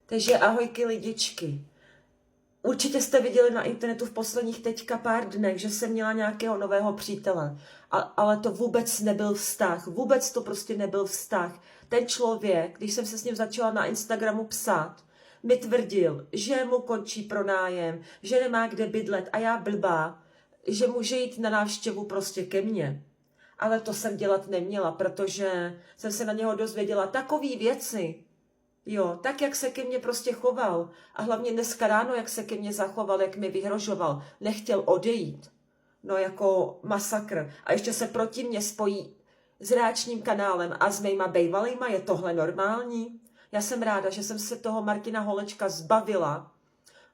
Takže ahojky lidičky. Určitě jste viděli na internetu v posledních teďka pár dnech, že jsem měla nějakého nového přítele. Ale to vůbec nebyl vztah. Vůbec to prostě nebyl vztah. Ten člověk, když jsem se s ním začala na Instagramu psát, mi tvrdil, že mu končí pronájem, že nemá kde bydlet a já blbá, že může jít na návštěvu prostě ke mně. Ale to jsem dělat neměla, protože jsem se na něho dozvěděla takové věci, jo, tak, jak se ke mně prostě choval. A hlavně dneska ráno, jak se ke mně zachoval, jak mi vyhrožoval. Nechtěl odejít. No jako masakr. A ještě se proti mně spojí s reakčním kanálem a s mýma bejvalýma. Je tohle normální? Já jsem ráda, že jsem se toho Martina Holečka zbavila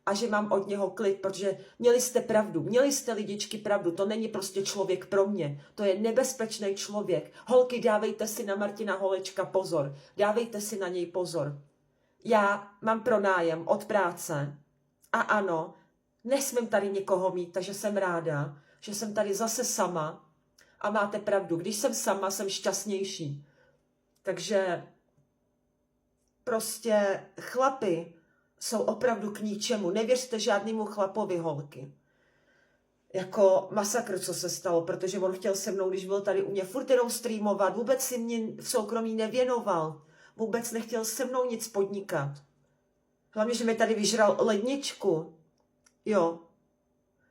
a že mám od něho klid, protože měli jste pravdu. Měli jste lidičky pravdu. To není prostě člověk pro mě. To je nebezpečný člověk. Holky, dávejte si na Martina Holečka pozor. Dávejte si na něj pozor. Já mám pronájem od práce a ano, nesmím tady někoho mít, takže jsem ráda, že jsem tady zase sama a máte pravdu. Když jsem sama, jsem šťastnější. Takže prostě chlapi jsou opravdu k ničemu. Nevěřte žádnému chlapovi, holky. Jako masakr, co se stalo, protože on chtěl se mnou, když byl tady u mě, furt jenom streamovat, vůbec si mě v soukromí nevěnoval, vůbec nechtěl se mnou nic podnikat. Hlavně, že mi tady vyžral ledničku. Jo.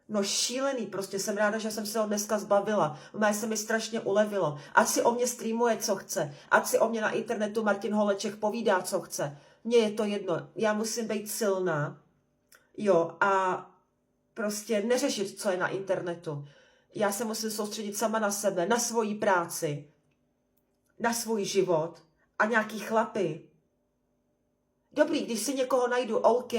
No šílený, prostě jsem ráda, že jsem se ho dneska zbavila. Mé se mi strašně ulevilo. Ať si o mě streamuje, co chce. Ať si o mě na internetu Martin Holeček povídá, co chce. Mně je to jedno. Já musím být silná. Jo, a prostě neřešit, co je na internetu. Já se musím soustředit sama na sebe, na svoji práci, na svůj život a nějaký chlapy. Dobrý, když si někoho najdu, OK,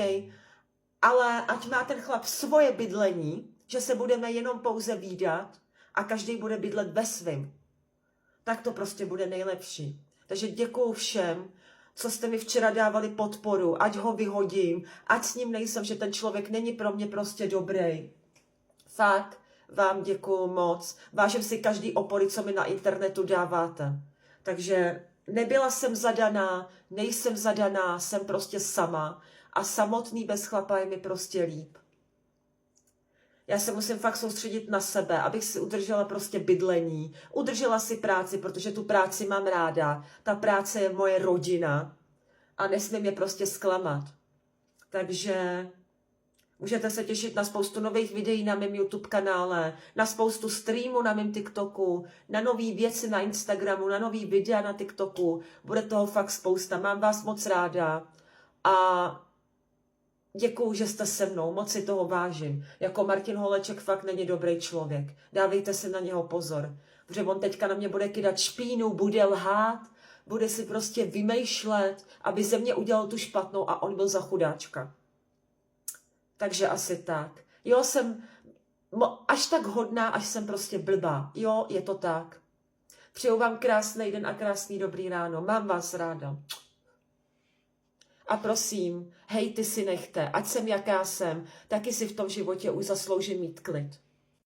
ale ať má ten chlap svoje bydlení, že se budeme jenom pouze vídat a každý bude bydlet ve svým. Tak to prostě bude nejlepší. Takže děkuju všem, co jste mi včera dávali podporu, ať ho vyhodím, ať s ním nejsem, že ten člověk není pro mě prostě dobrý. Fakt vám děkuju moc. Vážím si každý opory, co mi na internetu dáváte. Takže nebyla jsem zadaná, nejsem zadaná, jsem prostě sama. A samotný bez chlapa je mi prostě líp. Já se musím fakt soustředit na sebe, abych si udržela prostě bydlení, udržela si práci, protože tu práci mám ráda. Ta práce je moje rodina a nesmím je prostě zklamat. Takže můžete se těšit na spoustu nových videí na mém YouTube kanále, na spoustu streamů na mém TikToku, na nové věci na Instagramu, na nový videa na TikToku. Bude toho fakt spousta. Mám vás moc ráda a děkuju, že jste se mnou, moc si toho vážím. Jako Martin Holeček fakt není dobrý člověk. Dávejte si na něho pozor. Protože on teďka na mě bude kydat špínu, bude lhát, bude si prostě vymýšlet, aby ze mě udělal tu špatnou a on byl za chudáčka. Takže asi tak. Jo, jsem až tak hodná, až jsem prostě blbá. Jo, je to tak. Přeju vám krásný den a krásný dobrý ráno. Mám vás ráda. A prosím, hejty si nechte, ať jsem jaká jsem, taky si v tom životě už zasloužím mít klid.